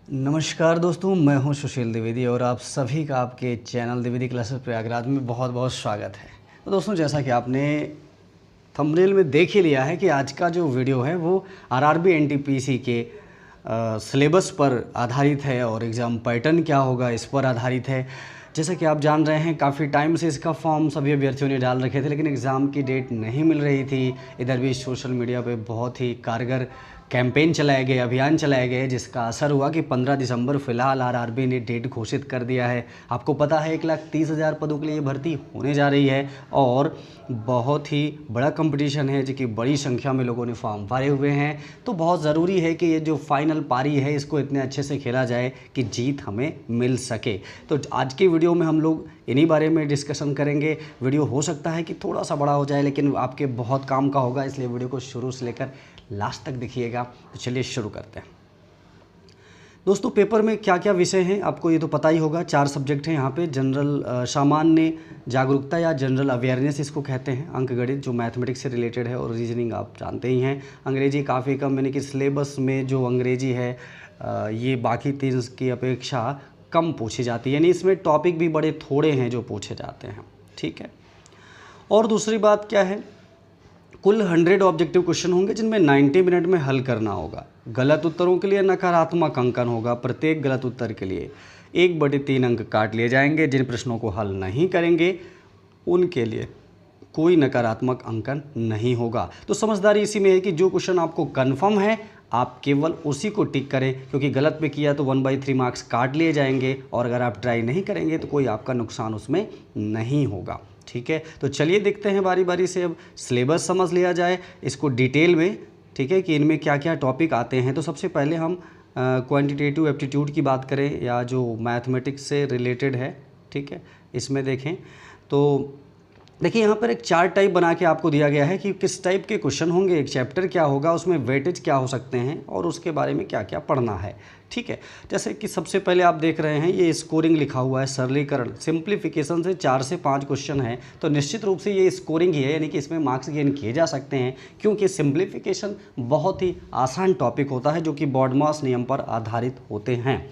नमस्कार दोस्तों, मैं हूं सुशील द्विवेदी और आप सभी का आपके चैनल द्विवेदी क्लासेस प्रयागराज में बहुत बहुत स्वागत है। तो दोस्तों, जैसा कि आपने थंबनेल में देख ही लिया है कि आज का जो वीडियो है वो आरआरबी एनटीपीसी के सिलेबस पर आधारित है और एग्ज़ाम पैटर्न क्या होगा इस पर आधारित है। जैसा कि आप जान रहे हैं, काफ़ी टाइम से इसका फॉर्म सभी अभ्यर्थियों ने डाल रखे थे, लेकिन एग्ज़ाम की डेट नहीं मिल रही थी। इधर भी सोशल मीडिया पे बहुत ही कारगर कैंपेन चलाए गए, अभियान चलाए गए, जिसका असर हुआ कि 15 दिसंबर फ़िलहाल आरआरबी ने डेट घोषित कर दिया है। आपको पता है 1,30,000 पदों के लिए भर्ती होने जा रही है और बहुत ही बड़ा कंपटीशन है, जो कि बड़ी संख्या में लोगों ने फॉर्म भरे हुए हैं। तो बहुत ज़रूरी है कि ये जो फाइनल पारी है इसको इतने अच्छे से खेला जाए कि जीत हमें मिल सके। तो आज की वीडियो में हम लोग इन्हीं बारे में डिस्कशन करेंगे। वीडियो हो सकता है कि थोड़ा सा बड़ा हो जाए, लेकिन आपके बहुत काम का होगा, इसलिए वीडियो को शुरू से लेकर लास्ट तक देखिएगा। तो चलिए शुरू करते हैं। दोस्तों, पेपर में क्या क्या विषय हैं आपको ये तो पता ही होगा। 4 सब्जेक्ट हैं यहाँ पे। जनरल सामान्य जागरूकता या जनरल अवेयरनेस इसको कहते हैं। अंकगणित जो मैथमेटिक्स से रिलेटेड है और रीजनिंग आप जानते ही हैं। अंग्रेजी काफ़ी कम, यानी कि सिलेबस में जो अंग्रेजी है ये बाकी 3 की अपेक्षा कम पूछी जाती है, यानी इसमें टॉपिक भी बड़े थोड़े हैं जो पूछे जाते हैं। ठीक है। और दूसरी बात क्या है, कुल 100 ऑब्जेक्टिव क्वेश्चन होंगे जिनमें 90 मिनट में हल करना होगा। गलत उत्तरों के लिए नकारात्मक अंकन होगा। प्रत्येक गलत उत्तर के लिए 1/3 अंक काट लिए जाएंगे। जिन प्रश्नों को हल नहीं करेंगे उनके लिए कोई नकारात्मक अंकन नहीं होगा। तो समझदारी इसी में है कि जो क्वेश्चन आपको कन्फर्म है आप केवल उसी को टिक करें, क्योंकि गलत में किया तो 1/3 मार्क्स काट लिए जाएंगे और अगर आप ट्राई नहीं करेंगे तो कोई आपका नुकसान उसमें नहीं होगा। ठीक है। तो चलिए देखते हैं बारी बारी से। अब सिलेबस समझ लिया जाए इसको डिटेल में, ठीक है, कि इनमें क्या क्या टॉपिक आते हैं। तो सबसे पहले हम क्वांटिटेटिव एप्टीट्यूड की बात करें, या जो मैथमेटिक्स से रिलेटेड है। ठीक है। इसमें देखें तो देखिए यहाँ पर एक चार्ट टाइप बना के आपको दिया गया है कि किस टाइप के क्वेश्चन होंगे, एक चैप्टर क्या होगा, उसमें वेटेज क्या हो सकते हैं और उसके बारे में क्या क्या पढ़ना है। ठीक है। जैसे कि सबसे पहले आप देख रहे हैं ये स्कोरिंग लिखा हुआ है, सरलीकरण सिंप्लीफिकेशन से 4 से 5 क्वेश्चन है। तो निश्चित रूप से ये स्कोरिंग ही है, यानी कि इसमें मार्क्स गेन किए जा सकते हैं, क्योंकि सिंप्लीफिकेशन बहुत ही आसान टॉपिक होता है जो कि बॉडमास नियम पर आधारित होते हैं।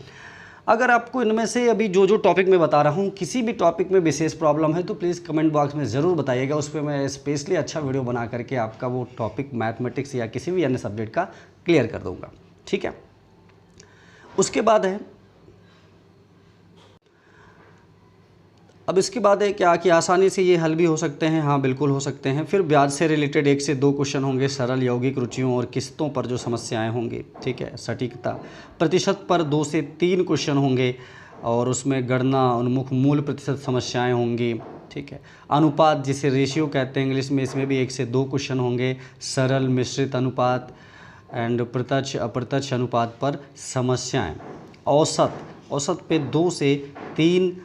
अगर आपको इनमें से अभी जो जो टॉपिक मैं बता रहा हूँ किसी भी टॉपिक में विशेष प्रॉब्लम है तो प्लीज़ कमेंट बॉक्स में ज़रूर बताइएगा। उस पर मैं स्पेशली अच्छा वीडियो बना करके आपका वो टॉपिक मैथमेटिक्स या किसी भी अन्य सब्जेक्ट का क्लियर कर दूँगा। ठीक है। उसके बाद है, अब इसके बाद है क्या कि आसानी से ये हल भी हो सकते हैं। हाँ, बिल्कुल हो सकते हैं। फिर ब्याज से रिलेटेड 1 से 2 क्वेश्चन होंगे, सरल यौगिक रुचियों और किस्तों पर जो समस्याएं होंगी। ठीक है। सटीकता प्रतिशत पर 2 से 3 क्वेश्चन होंगे और उसमें गणना उन्मुख मूल प्रतिशत समस्याएं होंगी। ठीक है। अनुपात जिसे रेशियो कहते हैं इंग्लिश में, इसमें भी 1 से 2 क्वेश्चन होंगे। सरल मिश्रित अनुपात एंड प्रत्यक्ष अप्रत्यक्ष अनुपात पर समस्याएं। औसत पे 2 से 3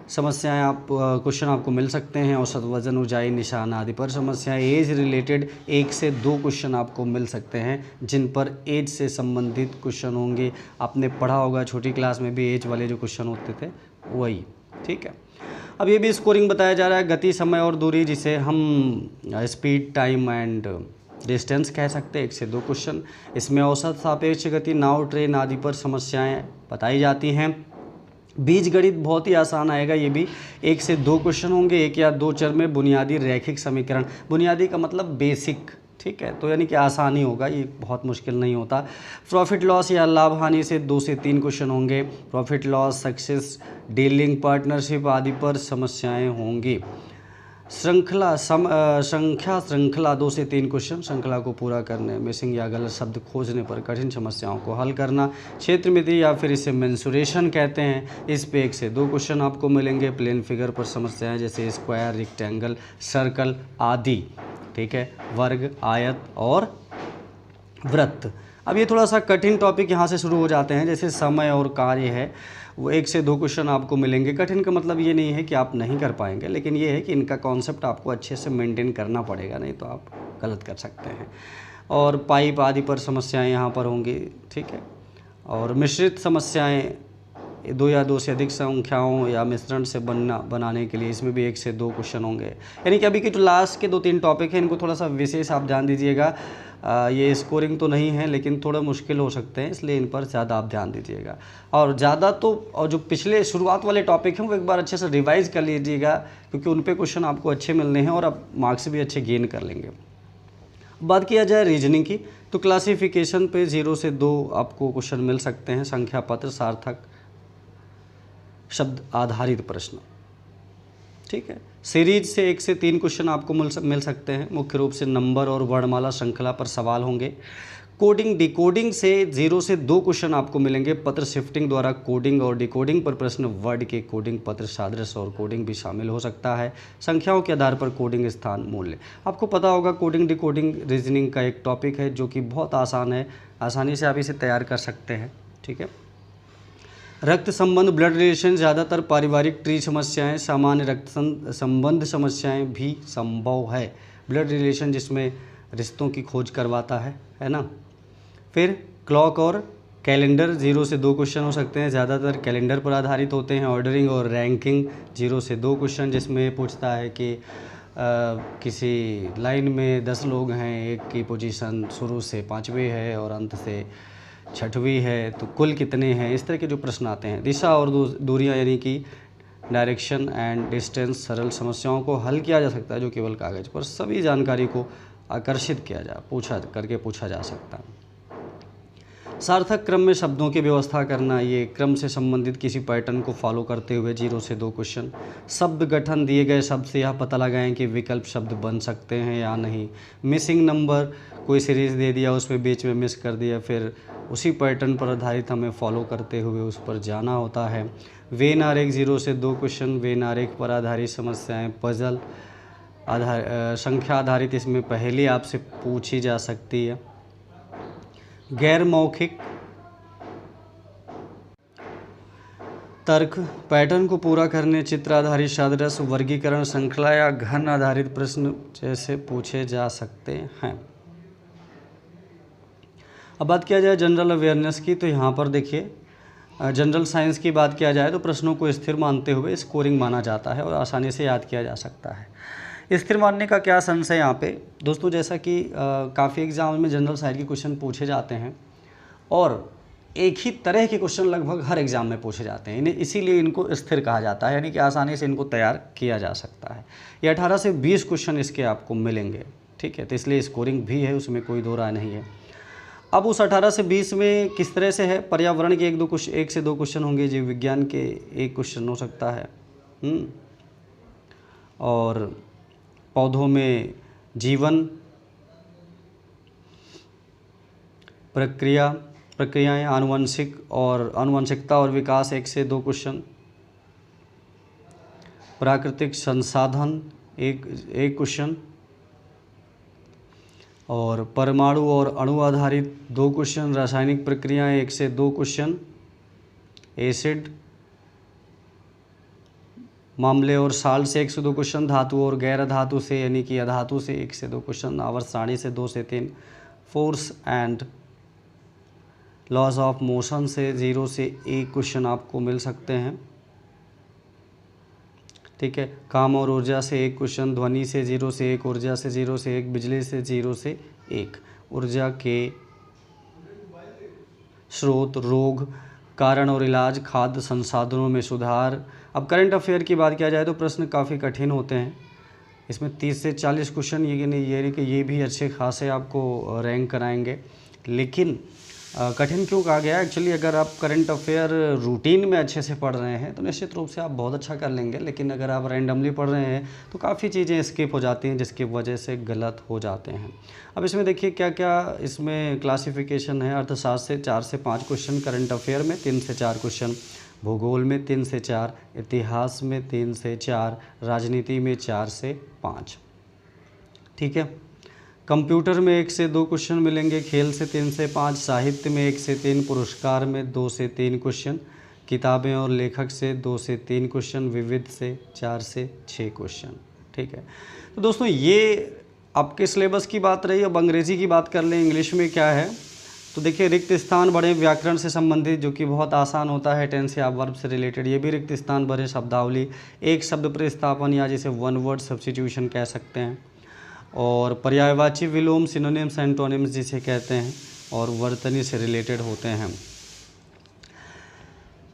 समस्याएं आप क्वेश्चन आपको मिल सकते हैं। औसत वजन, ऊंचाई, निशान आदि पर समस्याएं। एज रिलेटेड 1 से 2 क्वेश्चन आपको मिल सकते हैं जिन पर एज से संबंधित क्वेश्चन होंगे। आपने पढ़ा होगा छोटी क्लास में भी एज वाले जो क्वेश्चन होते थे वही। ठीक है। अब ये भी स्कोरिंग बताया जा रहा है, गति, समय और दूरी, जिसे हम स्पीड, टाइम एंड डिस्टेंस कह सकते हैं। 1 से 2 क्वेश्चन। इसमें औसत, सापेक्ष गति, नाव, ट्रेन आदि पर समस्याएं बताई जाती हैं। बीज गणित बहुत ही आसान आएगा, ये भी 1 से 2 क्वेश्चन होंगे। 1 या 2 चर में बुनियादी रैखिक समीकरण, बुनियादी का मतलब बेसिक। ठीक है। तो यानी कि आसानी होगा, ये बहुत मुश्किल नहीं होता। प्रॉफिट लॉस या लाभ हानि से 2 से 3 क्वेश्चन होंगे। Profit loss, success, dealing, partnership आदि पर समस्याएं होंगी। श्रृंखला 2 से 3 क्वेश्चन। श्रृंखला को पूरा करने, मिसिंग या गलत शब्द खोजने पर कठिन समस्याओं को हल करना। क्षेत्र मिति या फिर इसे मेंसुरेशन कहते हैं, इस पे 1 से 2 क्वेश्चन आपको मिलेंगे। प्लेन फिगर पर समस्याएं जैसे स्क्वायर, रेक्टेंगल, सर्कल आदि। ठीक है। वर्ग, आयत और वृत्त। अब ये थोड़ा सा कठिन टॉपिक यहाँ से शुरू हो जाते हैं, जैसे समय और कार्य है, वो 1 से 2 क्वेश्चन आपको मिलेंगे। कठिन का मतलब ये नहीं है कि आप नहीं कर पाएंगे, लेकिन ये है कि इनका कॉन्सेप्ट आपको अच्छे से मेंटेन करना पड़ेगा, नहीं तो आप गलत कर सकते हैं। और पाइप आदि पर समस्याएं यहाँ पर होंगी। ठीक है। और मिश्रित समस्याएं दो या दो से अधिक संख्याओं या मिश्रण से बनाने के लिए इसमें भी 1 से 2 क्वेश्चन होंगे। यानी कि अभी के जो लास्ट के 2-3 टॉपिक हैं इनको थोड़ा सा विशेष आप ध्यान दीजिएगा। ये स्कोरिंग तो नहीं है लेकिन थोड़ा मुश्किल हो सकते हैं, इसलिए इन पर ज़्यादा आप ध्यान दीजिएगा। और ज़्यादा तो और जो पिछले शुरुआत वाले टॉपिक हैं वो एक बार अच्छे से रिवाइज़ कर लीजिएगा, क्योंकि उन पे क्वेश्चन आपको अच्छे मिलने हैं और आप मार्क्स भी अच्छे गेन कर लेंगे। बात किया जाए रीजनिंग की, तो क्लासिफिकेशन पे 0 से 2 आपको क्वेश्चन मिल सकते हैं। संख्या पत्र, सार्थक, शब्द आधारित प्रश्न, ठीक है। सीरीज से 1 से 3 क्वेश्चन आपको मिल सकते हैं। मुख्य रूप से नंबर और वर्णमाला श्रृंखला पर सवाल होंगे। कोडिंग डिकोडिंग से 0 से 2 क्वेश्चन आपको मिलेंगे। पत्र शिफ्टिंग द्वारा कोडिंग और डिकोडिंग पर प्रश्न, वर्ड के कोडिंग, पत्र सादृश्य और कोडिंग भी शामिल हो सकता है। संख्याओं के आधार पर कोडिंग, स्थान, मूल्य। आपको पता होगा कोडिंग डिकोडिंग रीजनिंग का एक टॉपिक है जो कि बहुत आसान है, आसानी से आप इसे तैयार कर सकते हैं, ठीक है। रक्त संबंध, ब्लड रिलेशन, ज़्यादातर पारिवारिक ट्री समस्याएं, सामान्य रक्त संबंध समस्याएं भी संभव है। ब्लड रिलेशन जिसमें रिश्तों की खोज करवाता है ना। फिर क्लॉक और कैलेंडर, 0 से 2 क्वेश्चन हो सकते हैं, ज़्यादातर कैलेंडर पर आधारित होते हैं। ऑर्डरिंग और रैंकिंग, 0 से 2 क्वेश्चन जिसमें पूछता है कि किसी लाइन में 10 लोग हैं, एक की पोजीशन शुरू से 5वीं है और अंत से 6वीं है, तो कुल कितने हैं, इस तरह के जो प्रश्न आते हैं। दिशा और दूरियां यानी कि डायरेक्शन एंड डिस्टेंस, सरल समस्याओं को हल किया जा सकता है जो केवल कागज़ पर सभी जानकारी को आकर्षित किया पूछा जा सकता है। सार्थक क्रम में शब्दों की व्यवस्था करना, ये क्रम से संबंधित किसी पैटर्न को फॉलो करते हुए 0 से 2 क्वेश्चन। शब्द गठन, दिए गए शब्द से यह पता लगाएं कि विकल्प शब्द बन सकते हैं या नहीं। मिसिंग नंबर, कोई सीरीज दे दिया उसमें बीच में मिस कर दिया, फिर उसी पैटर्न पर आधारित हमें फॉलो करते हुए उस पर जाना होता है। वेन आरेख, 0 से 2 क्वेश्चन। वेन आरेख पर आधारित समस्याएं, पजल संख्या आधारित, इसमें पहले आपसे पूछी जा सकती है। गैर मौखिक तर्क, पैटर्न को पूरा करने, चित्र आधारित सादृश्य, वर्गीकरण, श्रृंखला या घन आधारित प्रश्न जैसे पूछे जा सकते हैं। अब बात किया जाए जनरल अवेयरनेस की, तो यहाँ पर देखिए जनरल साइंस की बात किया जाए तो प्रश्नों को स्थिर मानते हुए स्कोरिंग माना जाता है और आसानी से याद किया जा सकता है। स्थिर मानने का क्या सेंस है यहाँ पे दोस्तों, जैसा कि काफ़ी एग्जाम में जनरल साइंस के क्वेश्चन पूछे जाते हैं और एक ही तरह के क्वेश्चन लगभग हर एग्ज़ाम में पूछे जाते हैं, इन्हें इसीलिए इनको स्थिर कहा जाता है, यानी कि आसानी से इनको तैयार किया जा सकता है। ये 18 से 20 क्वेश्चन इसके आपको मिलेंगे, ठीक है, तो इसलिए स्कोरिंग भी है, उसमें कोई दो राय नहीं है। अब उस 18 से 20 में किस तरह से है, पर्यावरण के 1 से 2 क्वेश्चन होंगे, जीव विज्ञान के 1 क्वेश्चन हो सकता है, और पौधों में जीवन, प्रक्रियाएं, आनुवंशिकता और विकास 1 से 2 क्वेश्चन, प्राकृतिक संसाधन एक क्वेश्चन, और परमाणु और अणु आधारित 2 क्वेश्चन, रासायनिक प्रक्रियाएं 1 से 2 क्वेश्चन, एसिड मामले और साल्ट से 1 से 2 क्वेश्चन, धातु और गैर धातु से यानी कि अधातु से 1 से 2 क्वेश्चन, आवर्त सारणी से 2 से 3, force and loss of motion से 0 से 1 क्वेश्चन आपको मिल सकते हैं, ठीक है। काम और ऊर्जा से 1 क्वेश्चन, ध्वनि से 0 से 1, ऊर्जा से 0 से 1, बिजली से 0 से 1, ऊर्जा के स्रोत, रोग, कारण और इलाज, खाद्य संसाधनों में सुधार। अब करंट अफेयर की बात किया जाए तो प्रश्न काफ़ी कठिन होते हैं, इसमें 30 से 40 क्वेश्चन ये भी अच्छे खासे आपको रैंक कराएंगे। लेकिन कठिन क्यों कहा गया, एक्चुअली अगर आप करंट अफेयर रूटीन में अच्छे से पढ़ रहे हैं तो निश्चित रूप से आप बहुत अच्छा कर लेंगे, लेकिन अगर आप रैंडमली पढ़ रहे हैं तो काफ़ी चीज़ें स्किप हो जाती हैं जिसकी वजह से गलत हो जाते हैं। अब इसमें देखिए क्या क्या इसमें क्लासिफिकेशन है। अर्थशास्त्र से 4 से 5 क्वेश्चन, करंट अफेयर में 3 से 4 क्वेश्चन, भूगोल में 3 से 4, इतिहास में 3 से 4, राजनीति में 4 से 5, ठीक है। कंप्यूटर में 1 से 2 क्वेश्चन मिलेंगे, खेल से 3 से 5, साहित्य में 1 से 3, पुरस्कार में 2 से 3 क्वेश्चन, किताबें और लेखक से 2 से 3 क्वेश्चन, विविध से 4 से 6 क्वेश्चन, ठीक है। तो दोस्तों ये आपके सिलेबस की बात रही। अब अंग्रेज़ी की बात कर लें, इंग्लिश में क्या है, तो देखिए रिक्त स्थान भरें व्याकरण से संबंधित, जो कि बहुत आसान होता है, टेंस या वर्ब से रिलेटेड। ये भी रिक्त स्थान भरें शब्दावली, एक शब्द प्रतिस्थापन या जिसे वन वर्ड सब्स्टिट्यूशन कह सकते हैं, और पर्यायवाची विलोम सिनोनिम्स एंटोनिम्स जिसे कहते हैं, और वर्तनी से रिलेटेड होते हैं।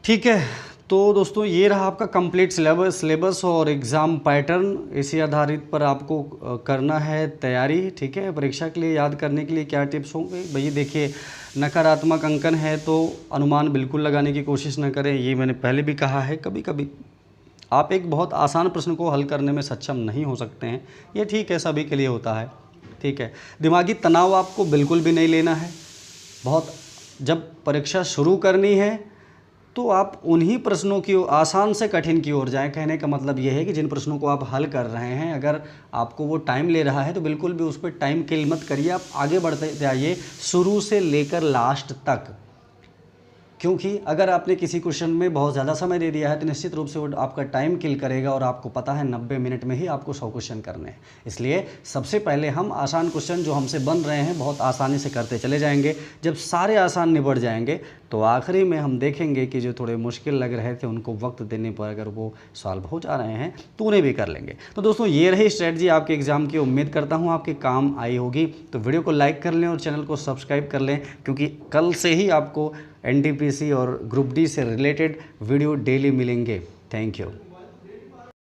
ठीक है, तो दोस्तों ये रहा आपका कंप्लीट सिलेबस और एग्ज़ाम पैटर्न। इसी आधारित पर आपको करना है तैयारी। ठीक है, परीक्षा के लिए याद करने के लिए क्या टिप्स होंगे भैया? देखिए, नकारात्मक अंकन है तो अनुमान बिल्कुल लगाने की कोशिश न करें, ये मैंने पहले भी कहा है। कभी कभी आप एक बहुत आसान प्रश्न को हल करने में सक्षम नहीं हो सकते हैं, ये ठीक है, सभी के लिए होता है। ठीक है, दिमागी तनाव आपको बिल्कुल भी नहीं लेना है। जब परीक्षा शुरू करनी है तो आप उन्हीं प्रश्नों की आसान से कठिन की ओर जाएं। कहने का मतलब ये है कि जिन प्रश्नों को आप हल कर रहे हैं, अगर आपको वो टाइम ले रहा है तो बिल्कुल भी उस पर टाइम किल मत करिए, आप आगे बढ़ते जाइए शुरू से लेकर लास्ट तक। क्योंकि अगर आपने किसी क्वेश्चन में बहुत ज़्यादा समय दे दिया है तो निश्चित रूप से वो आपका टाइम किल करेगा, और आपको पता है 90 मिनट में ही आपको 100 क्वेश्चन करने हैं। इसलिए सबसे पहले हम आसान क्वेश्चन जो हमसे बन रहे हैं बहुत आसानी से करते चले जाएंगे। जब सारे आसान निबट जाएंगे तो आखिरी में हम देखेंगे कि जो थोड़े मुश्किल लग रहे थे उनको वक्त देने पर अगर वो सॉल्व हो जा रहे हैं तो उन्हें भी कर लेंगे। तो दोस्तों ये रही स्ट्रेटजी आपके एग्ज़ाम की, उम्मीद करता हूँ आपके काम आई होगी। तो वीडियो को लाइक कर लें और चैनल को सब्सक्राइब कर लें, क्योंकि कल से ही आपको NTPC और ग्रुप डी से रिलेटेड वीडियो डेली मिलेंगे। Thank you.